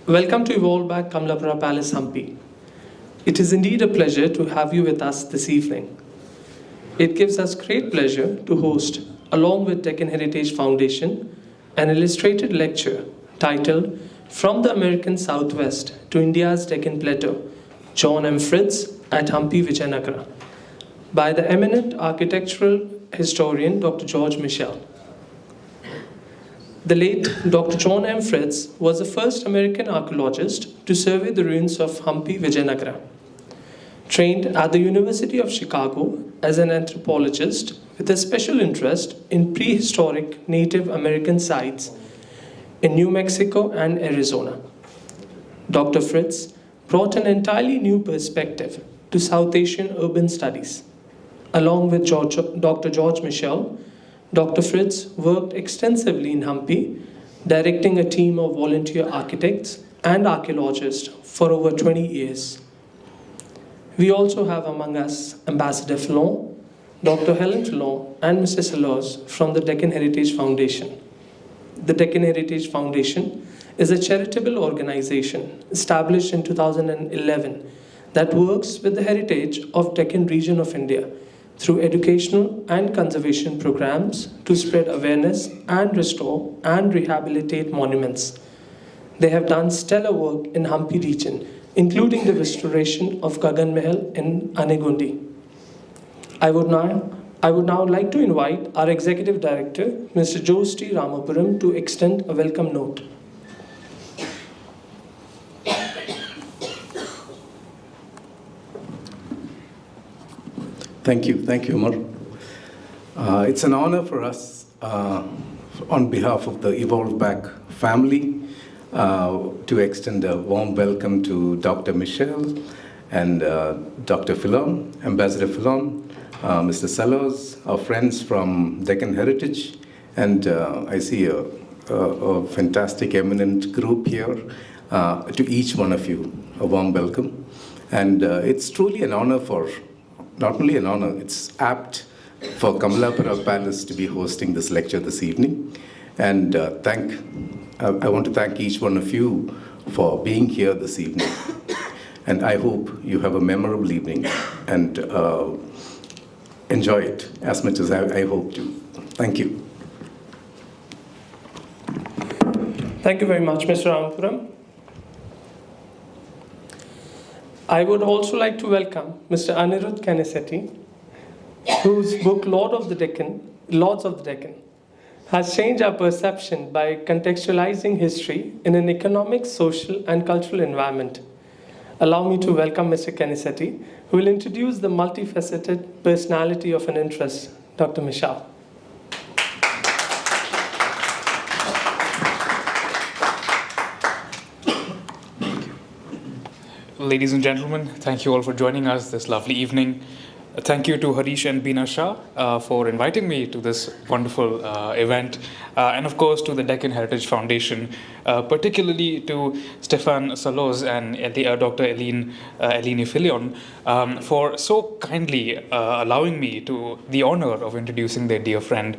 Welcome to Evolve back Kamalapura Palace, Hampi. It is indeed a pleasure to have you with us this evening. It gives us great pleasure to host, along with Deccan Heritage Foundation, an illustrated lecture titled From the American Southwest to India's Deccan Plateau, John M Fritz at Hampi Vijayanagara, by the eminent architectural historian Dr. George Michell. The late Dr. John M Fritz was the first American archaeologist to survey the ruins of Hampi Vijayanagara. Trained at the University of Chicago as an anthropologist with a special interest in prehistoric Native American sites in New Mexico and Arizona, Dr. Fritz brought an entirely new perspective to South Asian urban studies. Along with Dr. George Michell, Dr. Fritz worked extensively in Hampi, directing a team of volunteer architects and archaeologists for over 20 years. We also have among us Ambassador Fillon, Dr. Helen Fillon, and Mr. Sellers from the Deccan Heritage Foundation. The Deccan Heritage Foundation is a charitable organization established in 2011 that works with the heritage of Deccan region of India through educational and conservation programs to spread awareness and restore and rehabilitate monuments. They have done stellar work in Hampi region, including the restoration of Gagan Mahal in Anegundi. I would now like to invite our Executive Director, Mr. Jose T. Ramapuram, to extend a welcome note. Thank you, Umar. It's an honor for us, on behalf of the Evolve Back family, to extend a warm welcome to Dr. Michelle and Dr. Fillon, Ambassador Fillon, Mr. Sellers, our friends from Deccan Heritage, and I see a fantastic eminent group here. To each one of you, a warm welcome. And it's truly an honor not only an honor, it's apt for Kamalapura Palace to be hosting this lecture this evening. And I want to thank each one of you for being here this evening. And I hope you have a memorable evening and enjoy it as much as I hope to. Thank you. Thank you very much, Mr. Ramapuram. I would also like to welcome Mr. Anirudh Kanisetti, whose book Lords of the Deccan has changed our perception by contextualizing history in an economic, social, and cultural environment. Allow me to welcome Mr. Kanisetti, who will introduce the multifaceted personality of an interest, Dr. Michell. Ladies and gentlemen, thank you all for joining us this lovely evening. Thank you to Harish and Beena Shah for inviting me to this wonderful event, and of course to the Deccan Heritage Foundation, particularly to Stefan Salos and Dr. Eline Filion for so kindly allowing me to the honor of introducing their dear friend,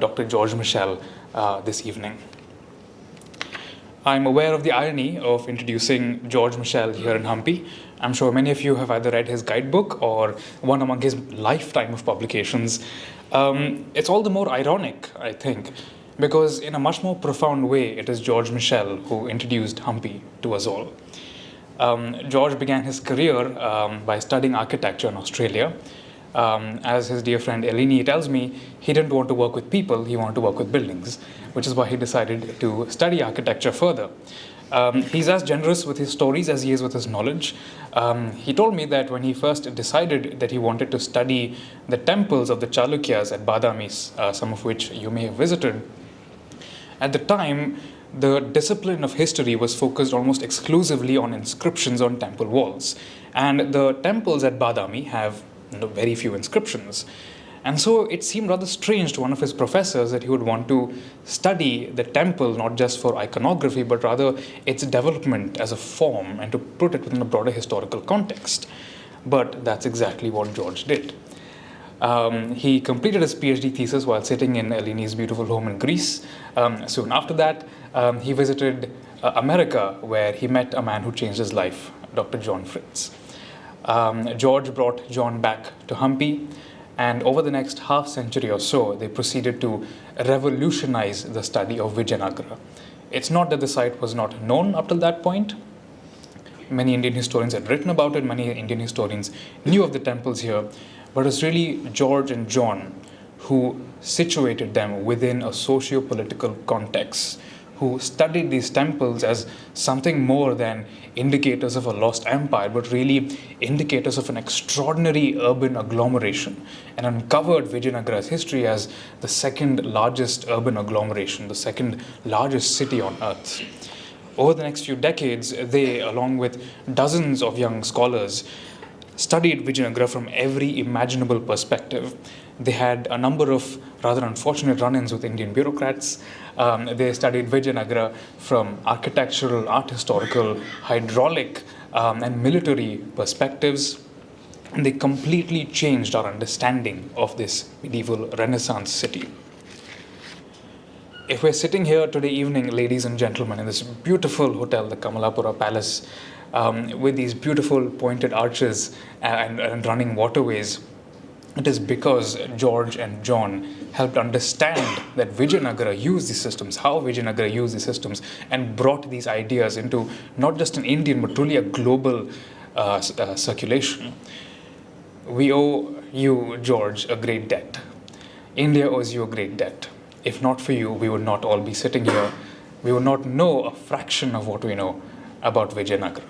Dr. George Michell, this evening. I'm aware of the irony of introducing George Michell here in Hampi. I'm sure many of you have either read his guidebook or one among his lifetime of publications. It's all the more ironic, I think, because in a much more profound way, it is George Michell who introduced Hampi to us all. George began his career by studying architecture in Australia. As his dear friend Eleni tells me, he didn't want to work with people, he wanted to work with buildings, which is why he decided to study architecture further. He's as generous with his stories as he is with his knowledge. He told me that when he first decided that he wanted to study the temples of the Chalukyas at Badamis, some of which you may have visited, at the time, the discipline of history was focused almost exclusively on inscriptions on temple walls. And the temples at Badami have very few inscriptions. And so it seemed rather strange to one of his professors that he would want to study the temple not just for iconography, but rather its development as a form and to put it within a broader historical context. But that's exactly what George did. He completed his PhD thesis while sitting in Eleni's beautiful home in Greece. Soon after that, he visited America, where he met a man who changed his life, Dr. John Fritz. George brought John back to Hampi, and over the next half century or so, they proceeded to revolutionize the study of Vijayanagara. It's not that the site was not known up till that point. Many Indian historians had written about it, many Indian historians knew of the temples here, but it's really George and John who situated them within a socio-political context, who studied these temples as something more than indicators of a lost empire, but really indicators of an extraordinary urban agglomeration, and uncovered Vijayanagara's history as the second largest urban agglomeration, the second largest city on earth. Over the next few decades, they, along with dozens of young scholars, studied Vijayanagara from every imaginable perspective. They had a number of rather unfortunate run-ins with Indian bureaucrats. They studied Vijayanagara from architectural, art historical, hydraulic, and military perspectives. And they completely changed our understanding of this medieval Renaissance city. If we're sitting here today evening, ladies and gentlemen, in this beautiful hotel, the Kamalapura Palace, with these beautiful pointed arches and running waterways, it is because George and John helped understand that Vijayanagara used these systems, how Vijayanagara used these systems, and brought these ideas into not just an Indian, but truly a global circulation. We owe you, George, a great debt. India owes you a great debt. If not for you, we would not all be sitting here. We would not know a fraction of what we know about Vijayanagara.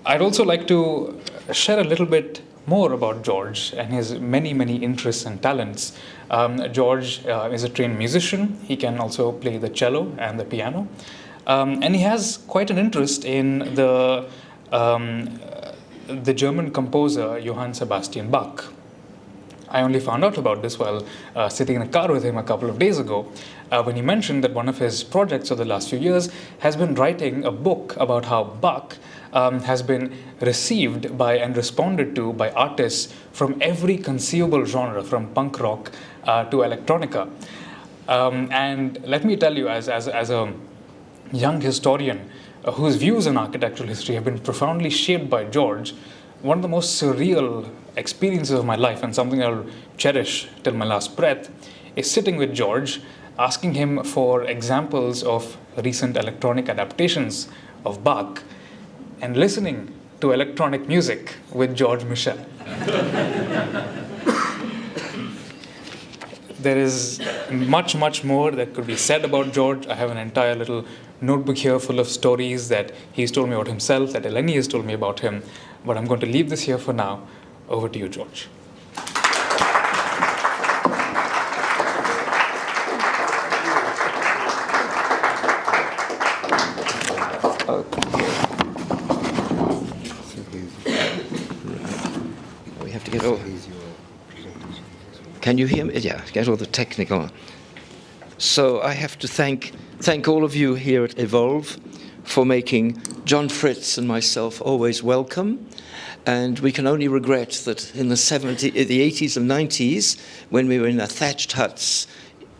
I'd also like to share a little bit more about George and his many, many interests and talents. George is a trained musician. He can also play the cello and the piano. And he has quite an interest in the German composer Johann Sebastian Bach. I only found out about this while sitting in a car with him a couple of days ago, when he mentioned that one of his projects of the last few years has been writing a book about how Bach has been received by and responded to by artists from every conceivable genre, from punk rock to electronica. And let me tell you, as a young historian whose views on architectural history have been profoundly shaped by George, one of the most surreal experiences of my life, and something I'll cherish till my last breath, is sitting with George, asking him for examples of recent electronic adaptations of Bach, and listening to electronic music with George Michell. There is much, much more that could be said about George. I have an entire little notebook here full of stories that he's told me about himself, that Eleni has told me about him. But I'm going to leave this here for now. Over to you, George. We have to get all. Can you hear me? Yeah, get all the technical. So I have to thank all of you here at Evolve for making John Fritz and myself always welcome. And we can only regret that in the 80s and 90s, when we were in our thatched huts,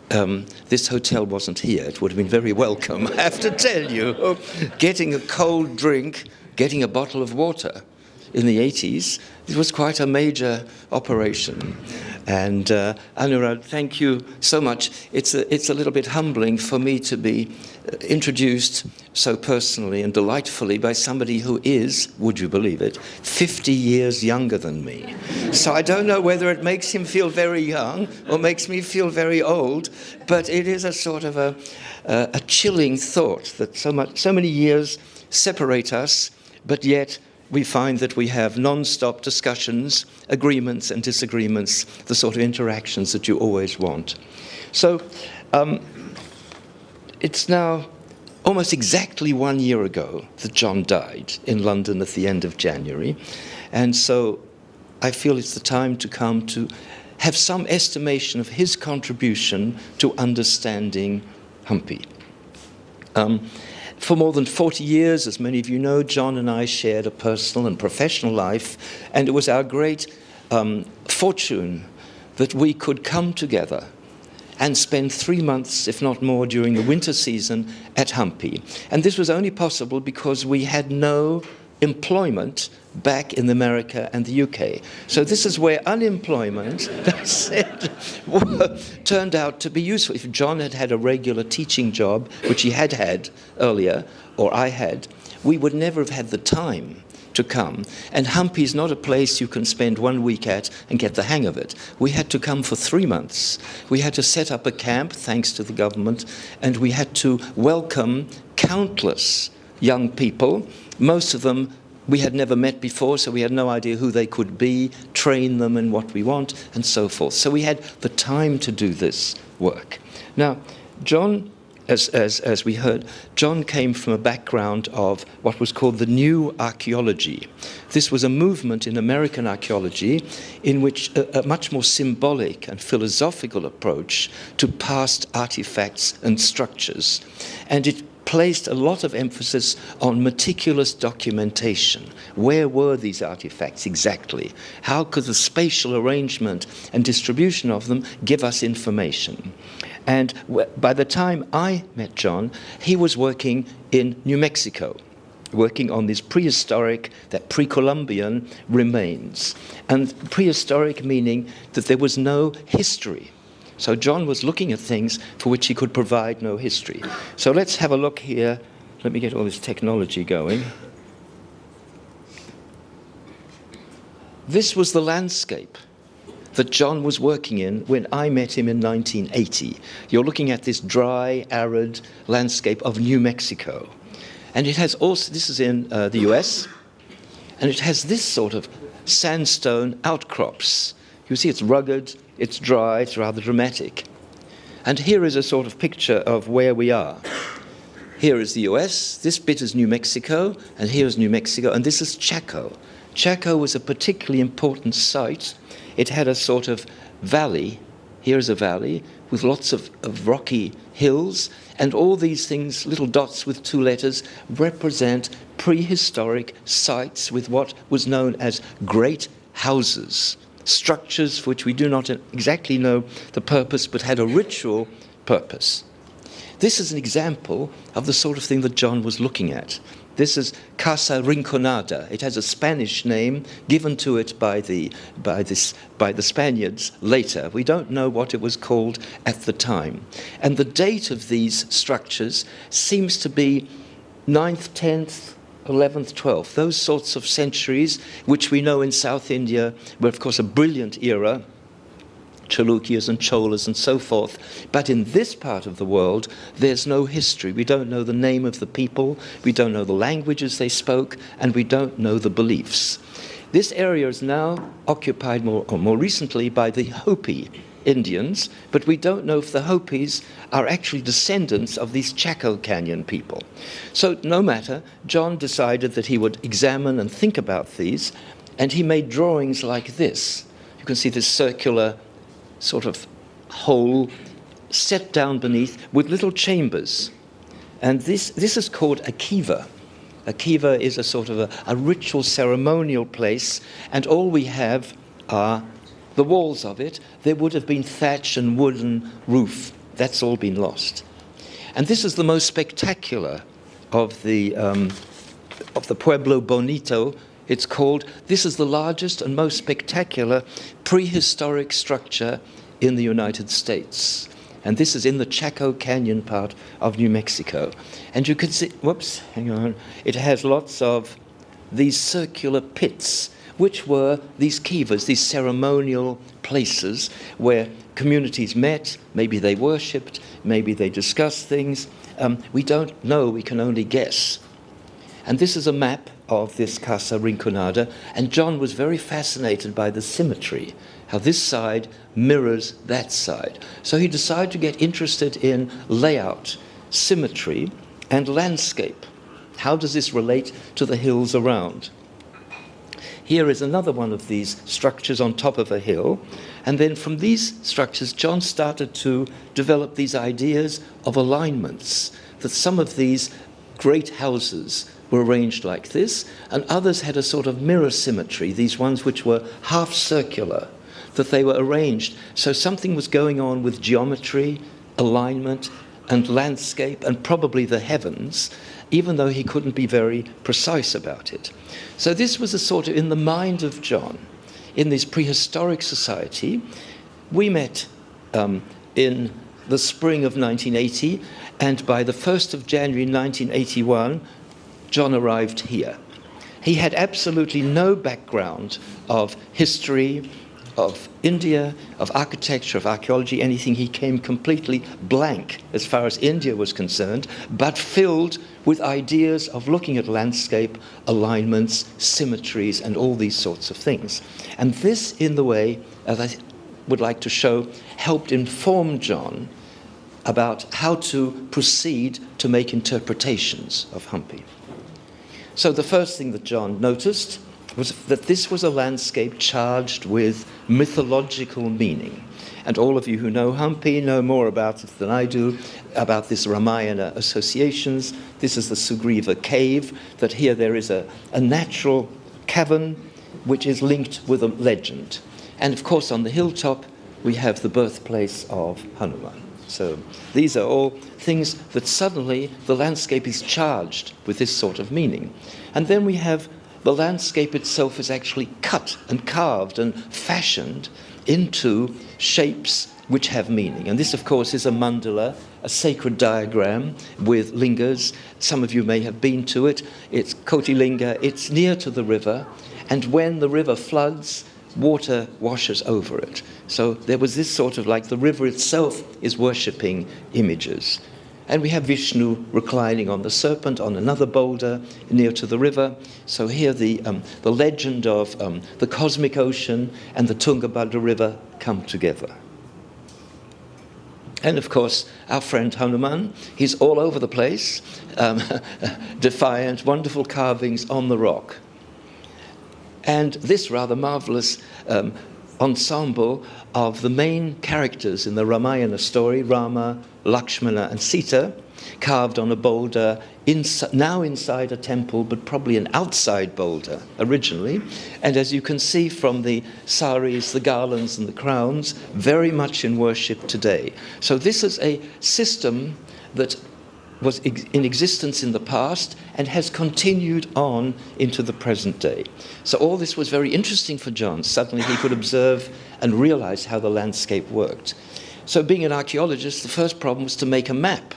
this hotel wasn't here. It would have been very welcome, I have to tell you. Getting a cold drink, getting a bottle of water in the 80s, it was quite a major operation. And Anurag, thank you so much. It's a little bit humbling for me to be introduced so personally and delightfully by somebody who is, would you believe it, 50 years younger than me. So I don't know whether it makes him feel very young or makes me feel very old, but it is a sort of a chilling thought that so many years separate us, but yet we find that we have non-stop discussions, agreements and disagreements, the sort of interactions that you always want. So it's now almost exactly 1 year ago that John died in London at the end of January. And so I feel it's the time to come to have some estimation of his contribution to understanding Hampi. For more than 40 years, as many of you know, John and I shared a personal and professional life, and it was our great fortune that we could come together and spend 3 months, if not more, during the winter season at Hampi. And this was only possible because we had no employment back in America and the UK. So this is where unemployment turned out to be useful. If John had had a regular teaching job, which he had had earlier, or I had, we would never have had the time to come. And Hampi is not a place you can spend 1 week at and get the hang of it. We had to come for 3 months. We had to set up a camp, thanks to the government, and we had to welcome countless young people. Most of them we had never met before, so we had no idea who they could be, train them in what we want, and so forth. So we had the time to do this work. Now, John, as we heard, John came from a background of what was called the New Archaeology. This was a movement in American archaeology in which a much more symbolic and philosophical approach to past artifacts and structures. And it placed a lot of emphasis on meticulous documentation. Where were these artifacts exactly? How could the spatial arrangement and distribution of them give us information? And by the time I met John, he was working in New Mexico, working on these prehistoric, that pre-Columbian remains. And prehistoric meaning that there was no history. So John was looking at things for which he could provide no history. So let's have a look here. Let me get all this technology going. This was the landscape that John was working in when I met him in 1980. You're looking at this dry, arid landscape of New Mexico. And it has also, this is in the US, and it has this sort of sandstone outcrops. You see it's rugged, it's dry, it's rather dramatic. And here is a sort of picture of where we are. Here is the US, this bit is New Mexico, and here's New Mexico, and this is Chaco. Chaco was a particularly important site. It had a sort of valley. Here's a valley with lots of rocky hills, and all these things, little dots with 2 letters, represent prehistoric sites with what was known as great houses. Structures for which we do not exactly know the purpose, but had a ritual purpose. This is an example of the sort of thing that John was looking at. This is Casa Rinconada. It has a Spanish name given to it by the Spaniards later. We don't know what it was called at the time. And the date of these structures seems to be 9th, 10th, 11th, 12th, those sorts of centuries which we know in South India were, of course, a brilliant era, Chalukyas and Cholas and so forth. But in this part of the world, there's no history. We don't know the name of the people, we don't know the languages they spoke, and we don't know the beliefs. This area is now occupied more recently by the Hopi Indians, but we don't know if the Hopis are actually descendants of these Chaco Canyon people. So no matter, John decided that he would examine and think about these, and he made drawings like this. You can see this circular sort of hole set down beneath with little chambers. And this is called a kiva. A kiva is a sort of a ritual ceremonial place, and all we have are the walls of it. There would have been thatch and wooden roof. That's all been lost. And this is the most spectacular of the Pueblo Bonito, it's called. This is the largest and most spectacular prehistoric structure in the United States. And this is in the Chaco Canyon part of New Mexico. And you can see, whoops, hang on, it has lots of these circular pits, which were these kivas, these ceremonial places where communities met, maybe they worshipped, maybe they discussed things. We don't know, we can only guess. And this is a map of this Casa Rinconada, and John was very fascinated by the symmetry, how this side mirrors that side. So he decided to get interested in layout, symmetry, and landscape. How does this relate to the hills around? Here is another one of these structures on top of a hill. And then from these structures, John started to develop these ideas of alignments, that some of these great houses were arranged like this, and others had a sort of mirror symmetry, these ones which were half circular, that they were arranged. So something was going on with geometry, alignment, and landscape, and probably the heavens, even though he couldn't be very precise about it. So this was a sort of, in the mind of John, in this prehistoric society. We met in the spring of 1980, and by the 1st of January 1981, John arrived here. He had absolutely no background of history, of India, of architecture, of archaeology, anything. He came completely blank as far as India was concerned, but filled with ideas of looking at landscape, alignments, symmetries, and all these sorts of things. And this, in the way, as I would like to show, helped inform John about how to proceed to make interpretations of Hampi. So the first thing that John noticed was that this was a landscape charged with mythological meaning. And all of you who know Hampi know more about it than I do, about this Ramayana associations. This is the Sugriva cave, that here there is a natural cavern which is linked with a legend. And of course on the hilltop we have the birthplace of Hanuman. So these are all things that suddenly the landscape is charged with this sort of meaning. And then we have the landscape itself is actually cut and carved and fashioned into shapes which have meaning. And this, of course, is a mandala, a sacred diagram with lingas. Some of you may have been to it. It's Kotilinga. It's near to the river. And when the river floods, water washes over it. So there was this sort of, like, the river itself is worshipping images. And we have Vishnu reclining on the serpent on another boulder near to the river. So here the legend of the cosmic ocean and the Tungabhadra river come together. And of course, our friend Hanuman, he's all over the place, defiant, wonderful carvings on the rock. And this rather marvelous ensemble of the main characters in the Ramayana story, Rama, Lakshmana and Sita, carved on a boulder, now inside a temple, but probably an outside boulder originally. And as you can see from the saris, the garlands and the crowns, very much in worship today. So this is a system that was in existence in the past and has continued on into the present day. So all this was very interesting for John. Suddenly he could observe and realize how the landscape worked. So being an archaeologist, the first problem was to make a map.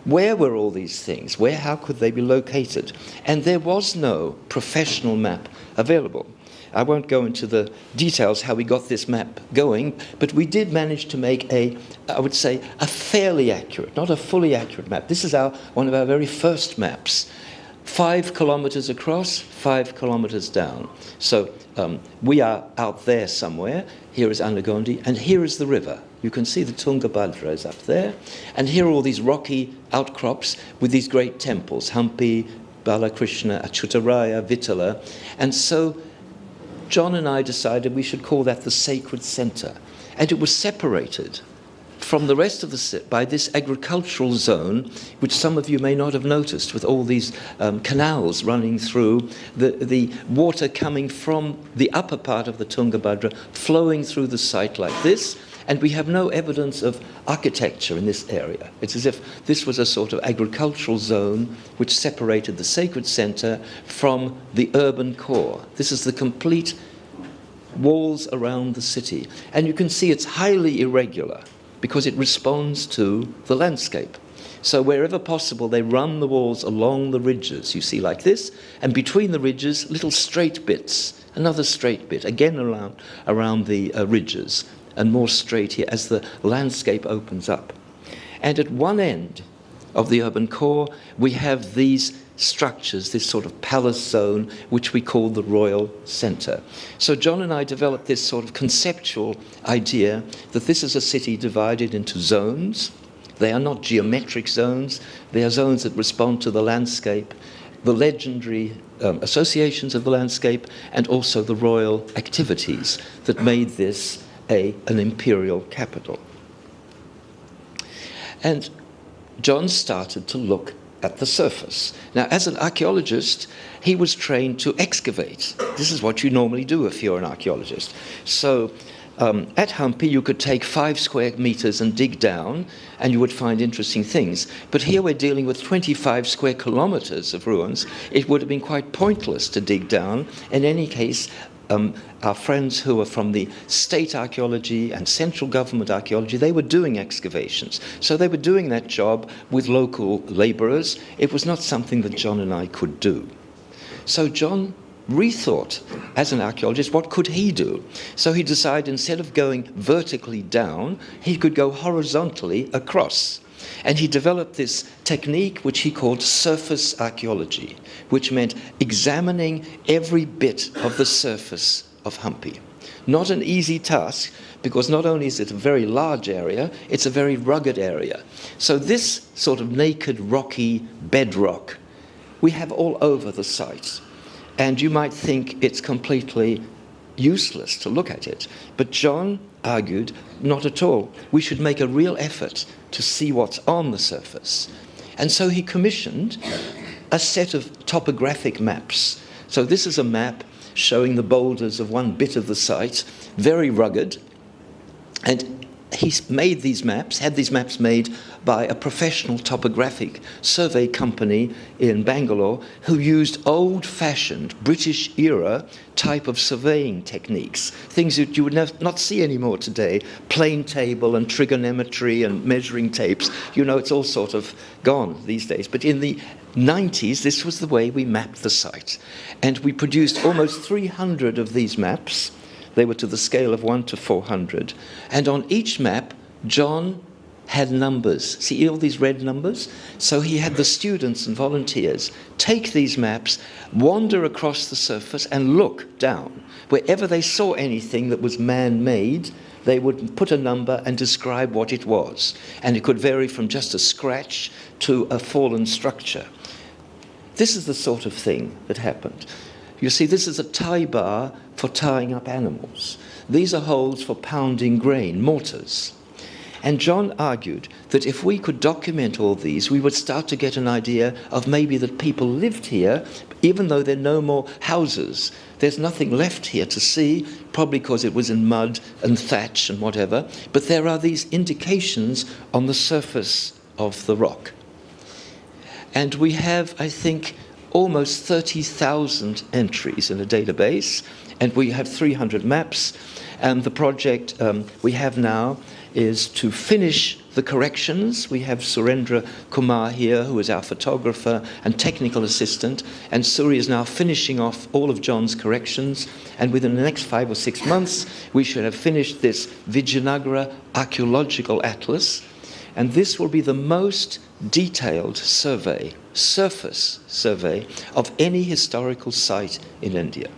Where were all these things? How could they be located? And there was no professional map available. I won't go into the details how we got this map going, but we did manage to make I would say, a fairly accurate, not a fully accurate map. This is one of our very first maps. 5 kilometers across, 5 kilometers down. So we are out there somewhere. Here is Anagondi, and here is the river. You can see the Tungabhadra is up there. And here are all these rocky outcrops with these great temples, Hampi, Balakrishna, Achyutaraya, Vittala. And so John and I decided we should call that the sacred center. And it was separated from the rest of the city by this agricultural zone, which some of you may not have noticed, with all these canals running through, the water coming from the upper part of the Tungabhadra, flowing through the site like this. And we have no evidence of architecture in this area. It's as if this was a sort of agricultural zone which separated the sacred center from the urban core. This is the complete walls around the city. And you can see it's highly irregular because it responds to the landscape. So wherever possible, they run the walls along the ridges, you see, like this, and between the ridges, little straight bits, another straight bit, again around the ridges, and more straight here as the landscape opens up. And at one end of the urban core, we have these structures, this sort of palace zone, which we call the royal center. So John and I developed this sort of conceptual idea that this is a city divided into zones. They are not geometric zones. They are zones that respond to the landscape, the legendary associations of the landscape, and also the royal activities that made this an imperial capital. And John started to look at the surface. Now, as an archaeologist, he was trained to excavate. This is what you normally do if you're an archaeologist. So at Hampi, you could take 5 square meters and dig down, and you would find interesting things. But here we're dealing with 25 square kilometers of ruins. It would have been quite pointless to dig down. In any case, our friends who were from the state archaeology and central government archaeology, they were doing excavations. So they were doing that job with local laborers. It was not something that John and I could do. So John rethought, as an archaeologist, what could he do? So he decided instead of going vertically down, he could go horizontally across. And he developed this technique which he called surface archaeology, which meant examining every bit of the surface of Hampi. Not an easy task, because not only is it a very large area, it's a very rugged area. So this sort of naked, rocky bedrock we have all over the site. And you might think it's completely useless to look at it. But John argued, not at all. We should make a real effort to see what's on the surface. And so he commissioned a set of topographic maps. So this is a map showing the boulders of one bit of the site, very rugged. And he made these maps, had these maps made by a professional topographic survey company in Bangalore who used old-fashioned British-era type of surveying techniques, things that you would not see anymore today, plane table and trigonometry and measuring tapes. You know, it's all sort of gone these days. But in the 90s, this was the way we mapped the site. And we produced almost 300 of these maps. They were to the scale of 1 to 400. And on each map, John had numbers. See all these red numbers? So he had the students and volunteers take these maps, wander across the surface and look down. Wherever they saw anything that was man-made, they would put a number and describe what it was. And it could vary from just a scratch to a fallen structure. This is the sort of thing that happened. You see, this is a tie bar for tying up animals. These are holes for pounding grain, mortars. And John argued that if we could document all these, we would start to get an idea of maybe that people lived here, even though there are no more houses. There's nothing left here to see, probably because it was in mud and thatch and whatever. But there are these indications on the surface of the rock. And we have, I think, almost 30,000 entries in a database, and we have 300 maps. And the project we have now is to finish the corrections. We have Surendra Kumar here, who is our photographer and technical assistant, and Suri is now finishing off all of John's corrections, and within the next 5 or 6 months we should have finished this Vijayanagara archaeological atlas, and this will be the most detailed survey, surface survey, of any historical site in India.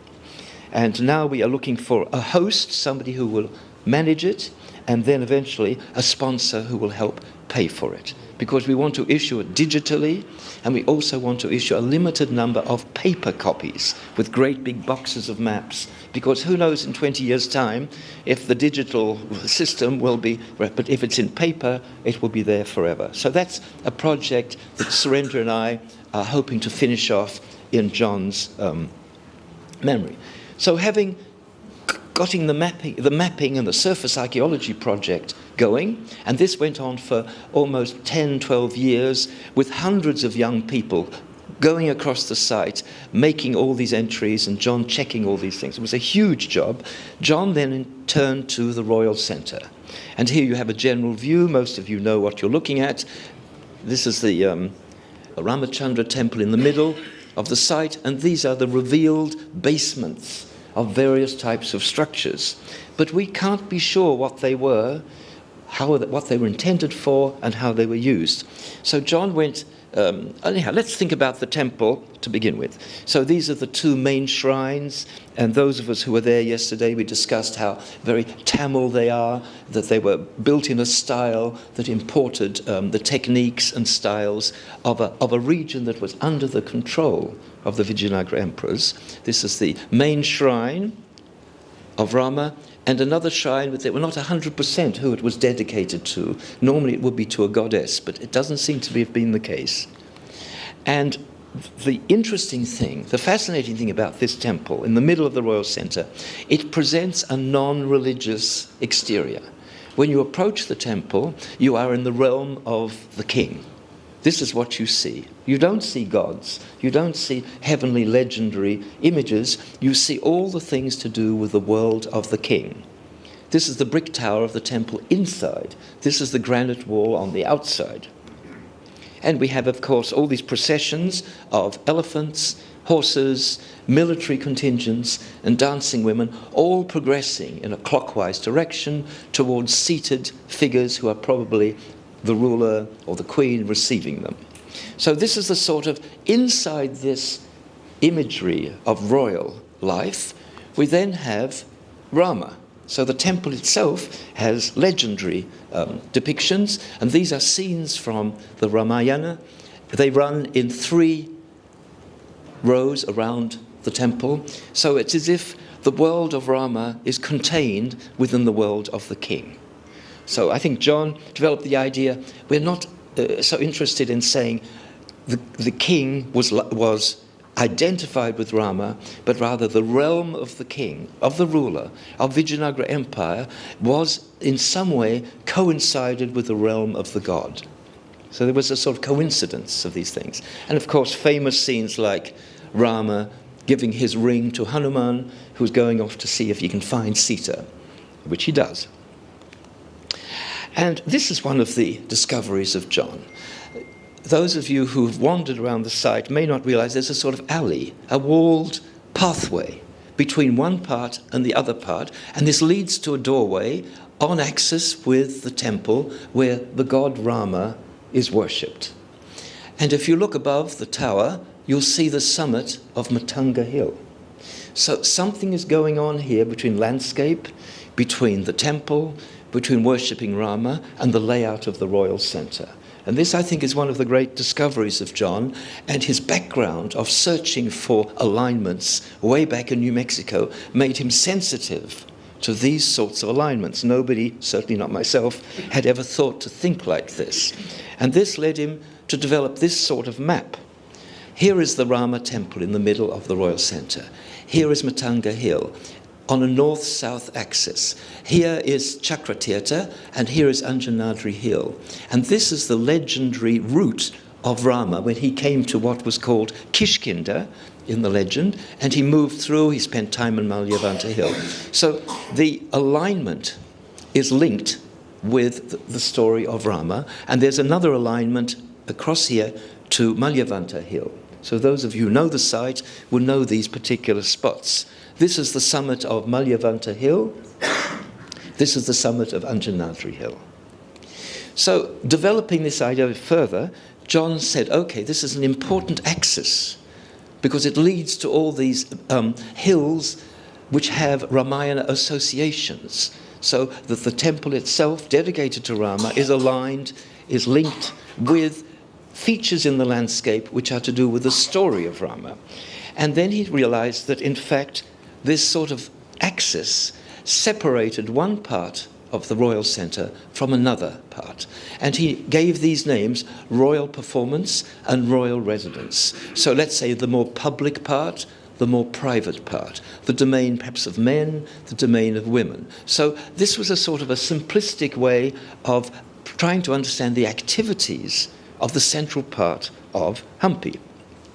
And now we are looking for a host, somebody who will manage it, and then eventually a sponsor who will help pay for it. Because we want to issue it digitally, and we also want to issue a limited number of paper copies with great big boxes of maps. Because who knows in 20 years' time if the digital system will be, but if it's in paper, it will be there forever. So that's a project that Surendra and I are hoping to finish off in John's memory. So having gotten the mapping and the surface archaeology project going, and this went on for almost 10, 12 years with hundreds of young people going across the site, making all these entries, and John checking all these things. It was a huge job. John then turned to the Royal Centre. And here you have a general view. Most of you know what you're looking at. This is the Ramachandra temple in the middle of the site, and these are the revealed basements of various types of structures. But we can't be sure what they were, what they were intended for, and how they were used. So John went, anyhow, let's think about the temple to begin with. So these are the 2 main shrines, and those of us who were there yesterday, we discussed how very Tamil they are, that they were built in a style that imported the techniques and styles of a region that was under the control of the Vijayanagara emperors. This is the main shrine of Rama, and another shrine, but they were not 100% who it was dedicated to. Normally it would be to a goddess, but it doesn't seem to have been the case. And the interesting thing, the fascinating thing about this temple in the middle of the royal center, it presents a non-religious exterior. When you approach the temple, you are in the realm of the king. This is what you see. You don't see gods. You don't see heavenly legendary images. You see all the things to do with the world of the king. This is the brick tower of the temple inside. This is the granite wall on the outside. And we have, of course, all these processions of elephants, horses, military contingents, and dancing women, all progressing in a clockwise direction towards seated figures who are probably the ruler or the queen receiving them. So this is the sort of, inside this imagery of royal life, we then have Rama. So the temple itself has legendary depictions, and these are scenes from the Ramayana. They run in 3 rows around the temple, so it's as if the world of Rama is contained within the world of the king. So I think John developed the idea, we're not so interested in saying the king was identified with Rama, but rather the realm of the king, of the ruler, of Vijayanagara Empire, was in some way coincided with the realm of the god. So there was a sort of coincidence of these things. And of course, famous scenes like Rama giving his ring to Hanuman, who's going off to see if he can find Sita, which he does. And this is one of the discoveries of John. Those of you who've wandered around the site may not realize there's a sort of alley, a walled pathway between one part and the other part, and this leads to a doorway on axis with the temple where the god Rama is worshipped. And if you look above the tower, you'll see the summit of Matanga Hill. So something is going on here between landscape, between the temple, between worshipping Rama and the layout of the royal center. And this, I think, is one of the great discoveries of John, and his background of searching for alignments way back in New Mexico made him sensitive to these sorts of alignments. Nobody, certainly not myself, had ever thought to think like this. And this led him to develop this sort of map. Here is the Rama temple in the middle of the royal center. Here is Matanga Hill on a north-south axis. Here is Chakratirtha, and here is Anjanadri Hill. And this is the legendary route of Rama when he came to what was called Kishkinda in the legend, and he moved through, he spent time on Malyavanta Hill. So the alignment is linked with the story of Rama, and there's another alignment across here to Malyavanta Hill. So those of you who know the site will know these particular spots. This is the summit of Malyavanta Hill. This is the summit of Anjanadri Hill. So developing this idea further, John said, okay, this is an important axis because it leads to all these hills which have Ramayana associations. So that the temple itself, dedicated to Rama, is aligned, is linked with features in the landscape which are to do with the story of Rama. And then he realized that, in fact, this sort of axis separated one part of the royal center from another part. And he gave these names royal performance and royal residence. So let's say the more public part, the more private part, the domain perhaps of men, the domain of women. So this was a sort of a simplistic way of trying to understand the activities of the central part of Hampi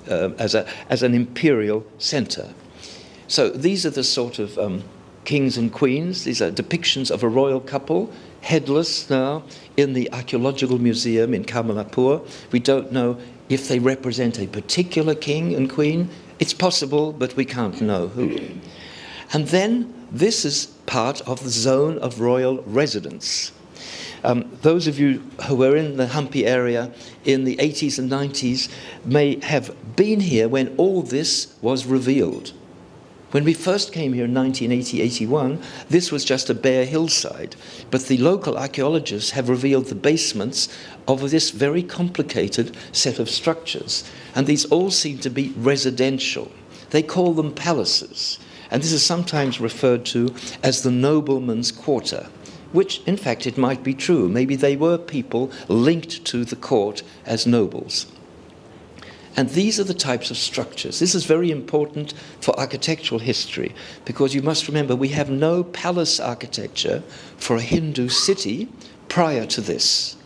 as an imperial center. So these are the sort of kings and queens. These are depictions of a royal couple, headless now, in the archaeological museum in Kamalapura. We don't know if they represent a particular king and queen. It's possible, but we can't know who. And then this is part of the zone of royal residence. Those of you who were in the Hampi area in the 80s and 90s may have been here when all this was revealed. When we first came here in 1980-81, this was just a bare hillside, but the local archaeologists have revealed the basements of this very complicated set of structures, and these all seem to be residential. They call them palaces, and this is sometimes referred to as the nobleman's quarter, which, in fact, it might be true. Maybe they were people linked to the court as nobles. And these are the types of structures. This is very important for architectural history, because you must remember we have no palace architecture for a Hindu city prior to this.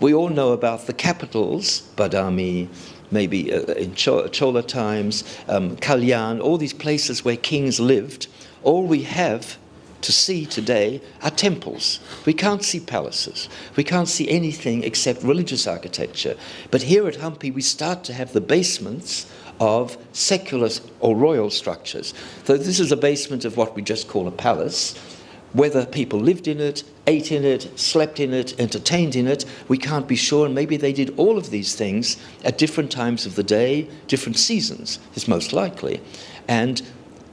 We all know about the capitals, Badami, maybe in Chola times, Kalyan, all these places where kings lived. All we have to see today are temples. We can't see palaces. We can't see anything except religious architecture. But here at Hampi, we start to have the basements of secular or royal structures. So this is a basement of what we just call a palace. Whether people lived in it, ate in it, slept in it, entertained in it, we can't be sure. And maybe they did all of these things at different times of the day, different seasons, is most likely. And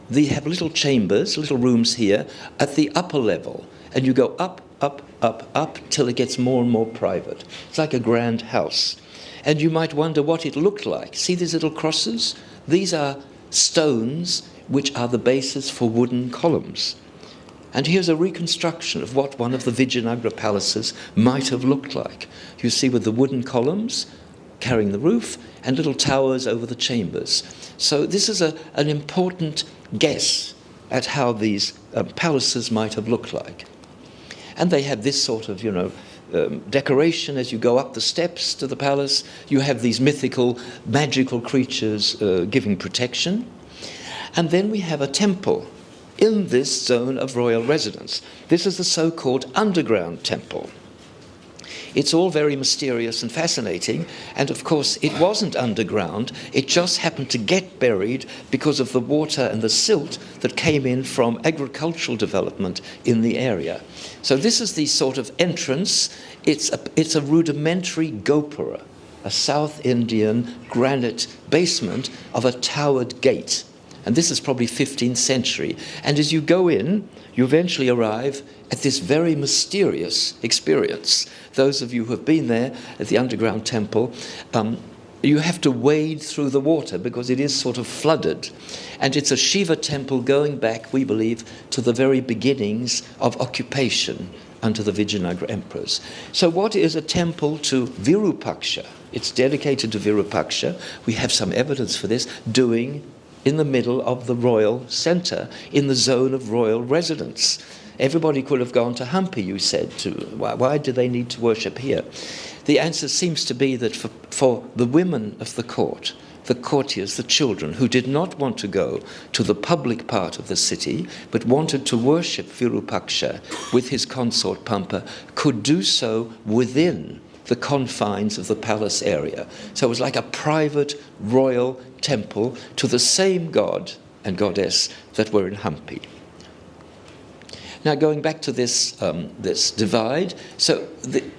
they have little chambers, little rooms here at the upper level. And you go up, up, up, up, till it gets more and more private. It's like a grand house. And you might wonder what it looked like. See these little crosses? These are stones which are the basis for wooden columns. And here's a reconstruction of what one of the Vijayanagara palaces might have looked like. You see with the wooden columns carrying the roof and little towers over the chambers. So this is an important guess at how these palaces might have looked like. And they have this sort of, decoration as you go up the steps to the palace. You have these mythical, magical creatures giving protection. And then we have a temple in this zone of royal residence. This is the so-called underground temple. It's all very mysterious and fascinating, and of course it wasn't underground, it just happened to get buried because of the water and the silt that came in from agricultural development in the area. So this is the sort of entrance. It's a rudimentary gopura, a South Indian granite basement of a towered gate. And this is probably 15th century. And as you go in, you eventually arrive at this very mysterious experience. Those of you who have been there at the underground temple, you have to wade through the water because it is sort of flooded. And it's a Shiva temple going back, we believe, to the very beginnings of occupation under the Vijayanagara emperors. So what is a temple to Virupaksha? It's dedicated to Virupaksha. We have some evidence for this, doing in the middle of the royal centre, in the zone of royal residence. Everybody could have gone to Hampi, you said. Why do they need to worship here? The answer seems to be that for the women of the court, the courtiers, the children, who did not want to go to the public part of the city, but wanted to worship Virupaksha with his consort Pampa, could do so within the confines of the palace area. So it was like a private royal temple to the same god and goddess that were in Hampi. Now going back to this this divide, so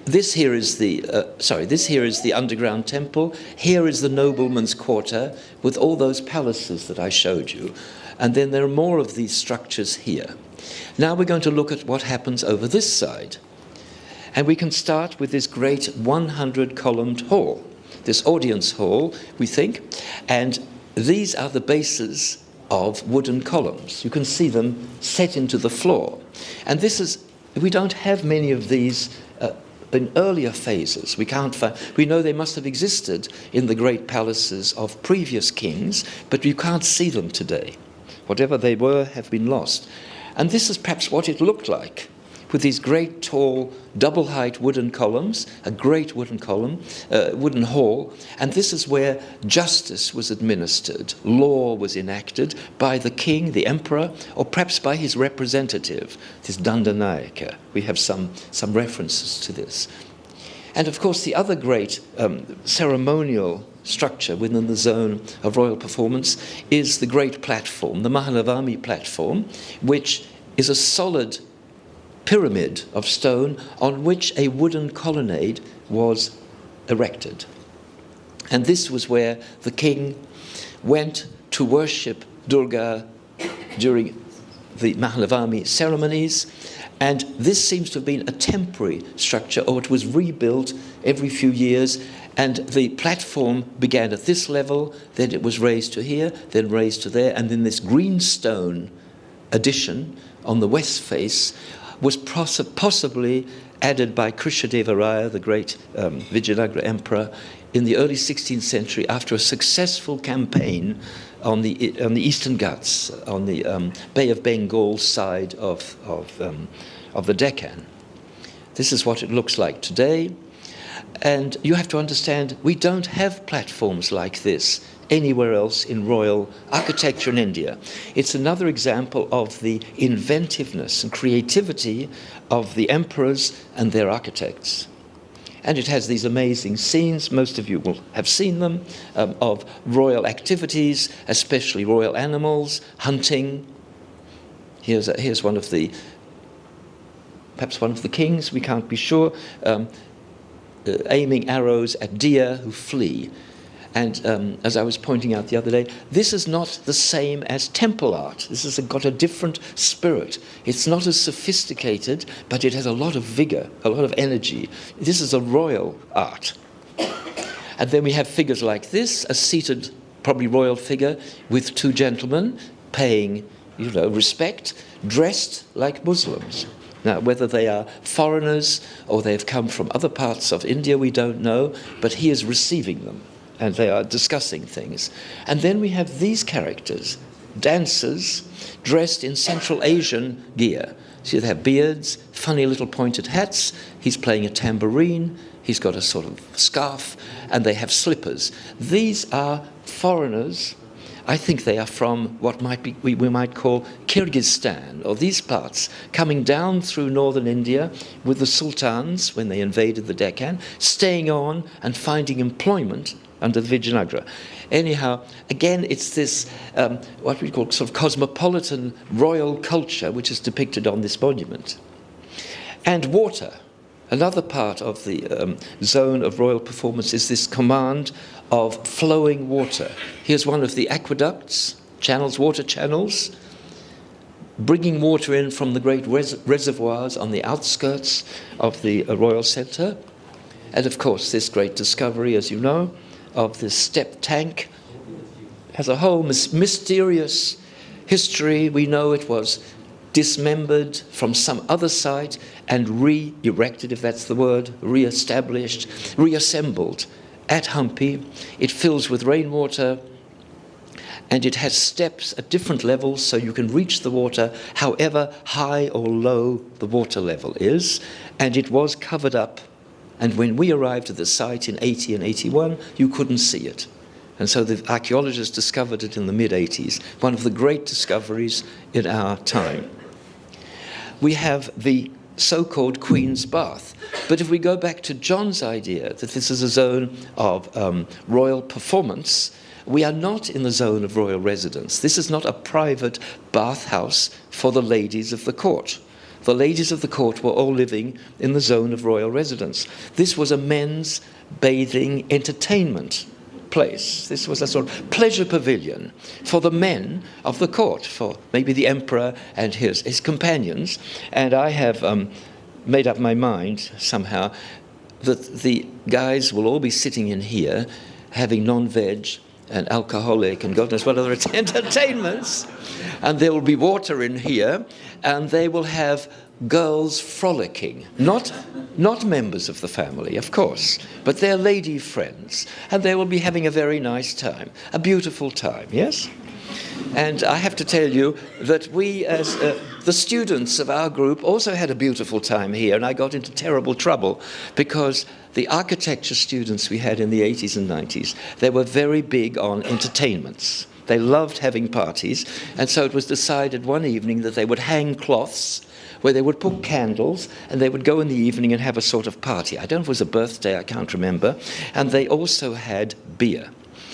this here is the underground temple. Here is the nobleman's quarter with all those palaces that I showed you, and then there are more of these structures here. Now we're going to look at what happens over this side, and we can start with this great 100-columned hall, this audience hall, we think, and these are the bases of wooden columns. You can see them set into the floor. And this is, we don't have many of these in earlier phases. We know they must have existed in the great palaces of previous kings, but you can't see them today. Whatever they were have been lost. And this is perhaps what it looked like, with these great tall double-height wooden columns, a great wooden column, wooden hall, and this is where justice was administered, law was enacted by the king, the emperor, or perhaps by his representative, this Dandanayaka. We have some references to this. And of course the other great ceremonial structure within the zone of royal performance is the great platform, the Mahalavami platform, which is a solid pyramid of stone on which a wooden colonnade was erected. And this was where the king went to worship Durga during the Mahalavami ceremonies, and this seems to have been a temporary structure, or it was rebuilt every few years, and the platform began at this level, then it was raised to here, then raised to there, and then this green stone addition on the west face was possibly added by Krishnadeva Raya, the great Vijayanagara emperor, in the early 16th century after a successful campaign on the Eastern Ghats, on the Bay of Bengal side of the Deccan. This is what it looks like today. And you have to understand, we don't have platforms like this anywhere else in royal architecture in India. It's another example of the inventiveness and creativity of the emperors and their architects. And it has these amazing scenes, most of you will have seen them, of royal activities, especially royal animals, hunting. Here's one of the, perhaps one of the kings, we can't be sure, aiming arrows at deer who flee. And as I was pointing out the other day, this is not the same as temple art. This has got a different spirit. It's not as sophisticated, but it has a lot of vigor, a lot of energy. This is a royal art. And then we have figures like this, a seated, probably royal figure, with two gentlemen paying, respect, dressed like Muslims. Now, whether they are foreigners or they have come from other parts of India, we don't know, but he is receiving them. And they are discussing things. And then we have these characters, dancers, dressed in Central Asian gear. So they have beards, funny little pointed hats, he's playing a tambourine, he's got a sort of scarf, and they have slippers. These are foreigners. I think they are from what we might call Kyrgyzstan, or these parts, coming down through northern India with the sultans when they invaded the Deccan, staying on and finding employment under the Vijayanagara. Anyhow, again, it's this, what we call sort of cosmopolitan royal culture which is depicted on this monument. And water. Another part of the zone of royal performance is this command of flowing water. Here's one of the aqueducts, channels, water channels, bringing water in from the great reservoirs on the outskirts of the royal centre. And of course, this great discovery, as you know, of this step tank has a whole mysterious history. We know it was dismembered from some other site and re-erected, if that's the word, re-established, reassembled at Hampi. It fills with rainwater and it has steps at different levels so you can reach the water however high or low the water level is. And it was covered up. And when we arrived at the site in 80 and 81, you couldn't see it. And so the archaeologists discovered it in the mid-80s, one of the great discoveries in our time. We have the so-called Queen's Bath. But if we go back to John's idea that this is a zone of royal performance, we are not in the zone of royal residence. This is not a private bathhouse for the ladies of the court. The ladies of the court were all living in the zone of royal residence. This was a men's bathing entertainment place. This was a sort of pleasure pavilion for the men of the court, for maybe the emperor and his companions. And I have made up my mind somehow that the guys will all be sitting in here having non-veg and alcoholic and God knows what other entertainments. And there will be water in here, and they will have girls frolicking. Not members of the family, of course, but their lady friends. And they will be having a very nice time, a beautiful time, yes? And I have to tell you that we, as the students of our group, also had a beautiful time here, and I got into terrible trouble because the architecture students we had in the 80s and 90s, they were very big on entertainments. They loved having parties, and so it was decided one evening that they would hang cloths where they would put candles, and they would go in the evening and have a sort of party. I don't know if it was a birthday, I can't remember. And they also had beer.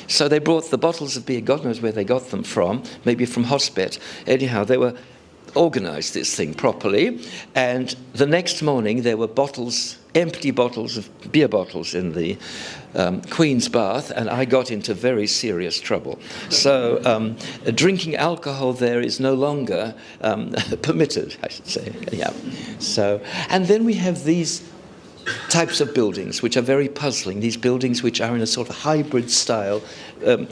So they brought the bottles of beer, God knows where they got them from, maybe from Hospet. Anyhow, they were organised this thing properly, and the next morning there were bottles, empty bottles of beer bottles in the Queen's Bath, and I got into very serious trouble. So drinking alcohol there is no longer permitted, I should say. Yeah. So, and then we have these types of buildings which are very puzzling, these buildings which are in a sort of hybrid style,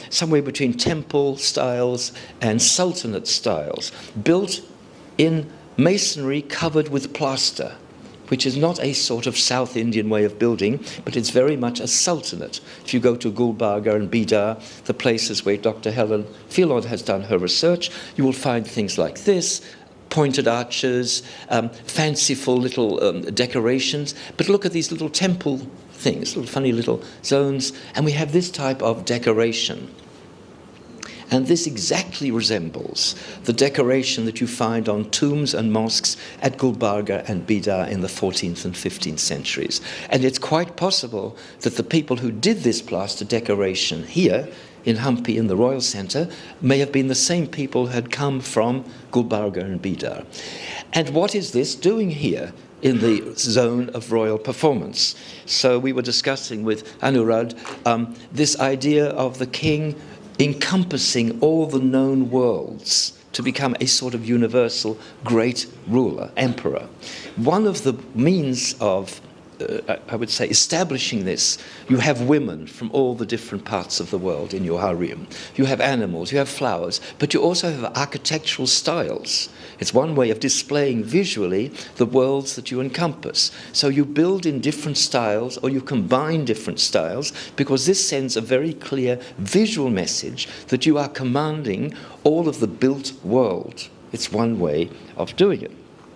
somewhere between temple styles and sultanate styles, built in masonry covered with plaster, which is not a sort of South Indian way of building, but it's very much a sultanate. If you go to Gulbarga and Bidar, the places where Dr. Helen Philod has done her research, you will find things like this, pointed arches, fanciful little decorations. But look at these little temple things, little funny little zones, and we have this type of decoration. And this exactly resembles the decoration that you find on tombs and mosques at Gulbarga and Bidar in the 14th and 15th centuries. And it's quite possible that the people who did this plaster decoration here in Hampi in the Royal Centre may have been the same people who had come from Gulbarga and Bidar. And what is this doing here in the zone of royal performance? So we were discussing with Anurad this idea of the king encompassing all the known worlds to become a sort of universal great ruler, emperor. One of the means of, I would say, establishing this, you have women from all the different parts of the world in your harem. You have animals, you have flowers, but you also have architectural styles. It's one way of displaying visually the worlds that you encompass. So you build in different styles, or you combine different styles, because this sends a very clear visual message that you are commanding all of the built world. It's one way of doing it.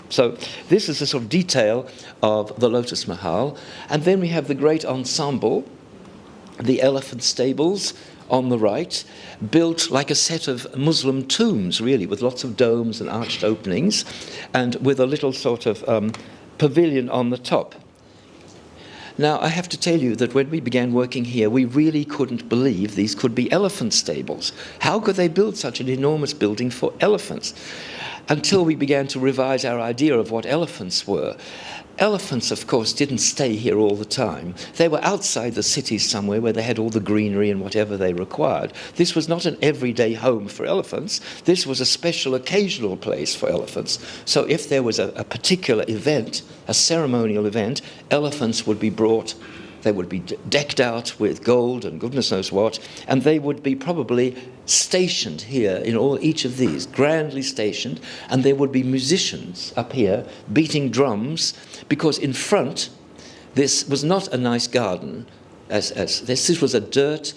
So this is a sort of detail of the Lotus Mahal. And then we have the great ensemble, the elephant stables on the right, built like a set of Muslim tombs, really, with lots of domes and arched openings, and with a little sort of pavilion on the top. Now, I have to tell you that when we began working here, we really couldn't believe these could be elephant stables. How could they build such an enormous building for elephants? Until we began to revise our idea of what elephants were. Elephants, of course, didn't stay here all the time. They were outside the cities somewhere where they had all the greenery and whatever they required. This was not an everyday home for elephants. This was a special occasional place for elephants. So if there was a particular event, a ceremonial event, elephants would be brought. They would be decked out with gold and goodness knows what, and they would be probably stationed here in each of these, grandly stationed, and there would be musicians up here beating drums, because in front, this was not a nice garden, this was a dirt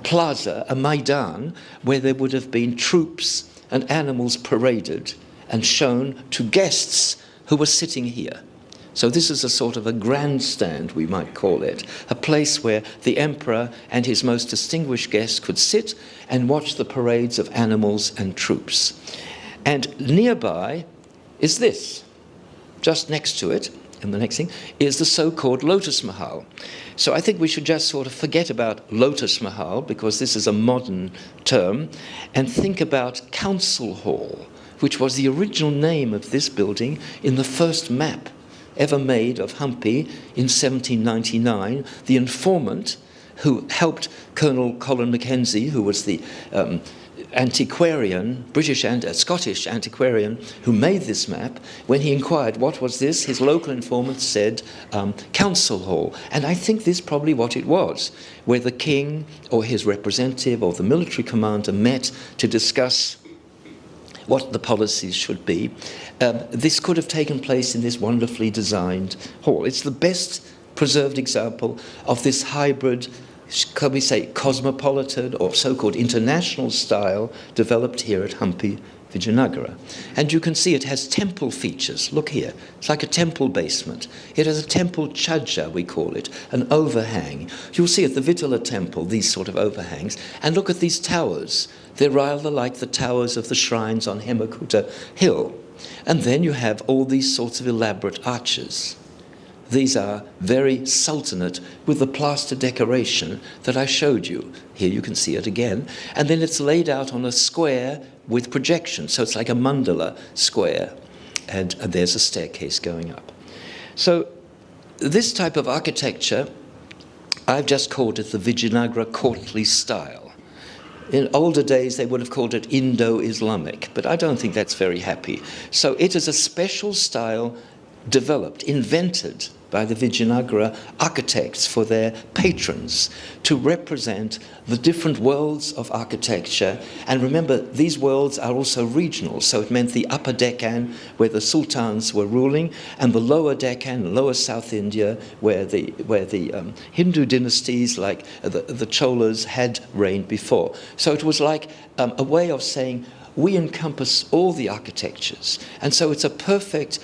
plaza, a maidan, where there would have been troops and animals paraded and shown to guests who were sitting here. So this is a sort of a grandstand, we might call it, a place where the emperor and his most distinguished guests could sit and watch the parades of animals and troops. And nearby is this. Just next to it, and the next thing, is the so-called Lotus Mahal. So I think we should just sort of forget about Lotus Mahal, because this is a modern term, and think about Council Hall, which was the original name of this building in the first map ever made of Hampi in 1799. The informant who helped Colonel Colin Mackenzie, who was the antiquarian, British and Scottish antiquarian who made this map, when he inquired what was this, his local informant said Council Hall. And I think this is probably what it was, where the king or his representative or the military commander met to discuss what the policies should be. This could have taken place in this wonderfully designed hall. It's the best preserved example of this hybrid, can we say, cosmopolitan or so-called international style developed here at Hampi Vijayanagara. And you can see it has temple features. Look here. It's like a temple basement. It has a temple chaja, we call it, an overhang. You'll see at the Vitala temple these sort of overhangs. And look at these towers. They're rather like the towers of the shrines on Hemakuta Hill. And then you have all these sorts of elaborate arches. These are very sultanate with the plaster decoration that I showed you. Here you can see it again. And then it's laid out on a square with projection. So it's like a mandala square. And there's a staircase going up. So this type of architecture, I've just called it the Vijayanagara courtly style. In older days, they would have called it Indo-Islamic, but I don't think that's very happy. So it is a special style developed, invented by the Vijayanagara architects for their patrons to represent the different worlds of architecture. And remember, these worlds are also regional, so it meant the upper Deccan, where the sultans were ruling, and the lower Deccan, lower South India, where the Hindu dynasties like the Cholas had reigned before. So it was like a way of saying, we encompass all the architectures. And so it's a perfect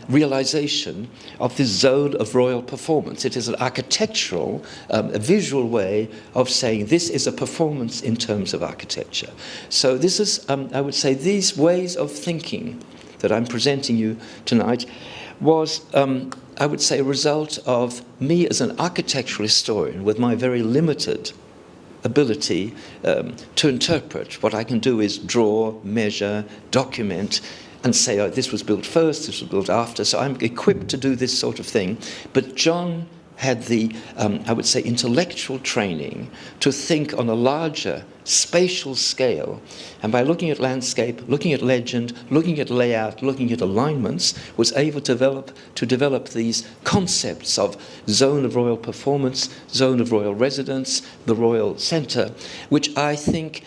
realization of this zone of royal performance. It is an architectural, a visual way of saying this is a performance in terms of architecture. So this is, I would say, these ways of thinking that I'm presenting you tonight was, I would say, a result of me as an architectural historian with my very limited ability to interpret. What I can do is draw, measure, document, and say, oh, this was built first, this was built after. So I'm equipped to do this sort of thing. But John had the, I would say, intellectual training to think on a larger spatial scale. And by looking at landscape, looking at legend, looking at layout, looking at alignments, was able to develop these concepts of zone of royal performance, zone of royal residence, the royal centre, which I think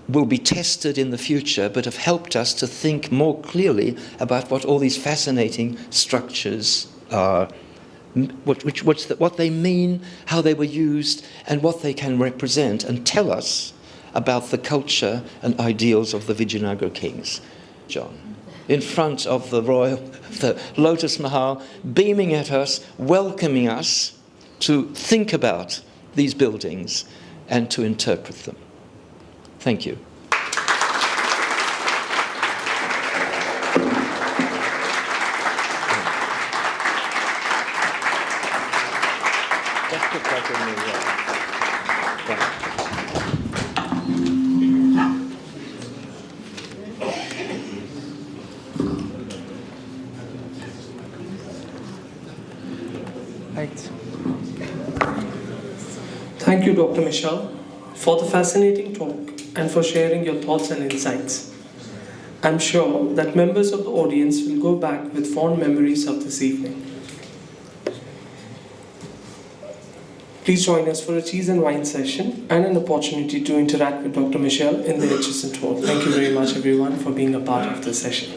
will be tested in the future, but have helped us to think more clearly about what all these fascinating structures are, what they mean, how they were used, and what they can represent, and tell us about the culture and ideals of the Vijayanagara kings. John, in front of the Lotus Mahal, beaming at us, welcoming us to think about these buildings and to interpret them. Thank you. Thank you, Dr. Michell, for the fascinating talk and for sharing your thoughts and insights. I'm sure that members of the audience will go back with fond memories of this evening. Please join us for a cheese and wine session and an opportunity to interact with Dr. Michell in the adjacent hall. Thank you very much, everyone, for being a part of this session.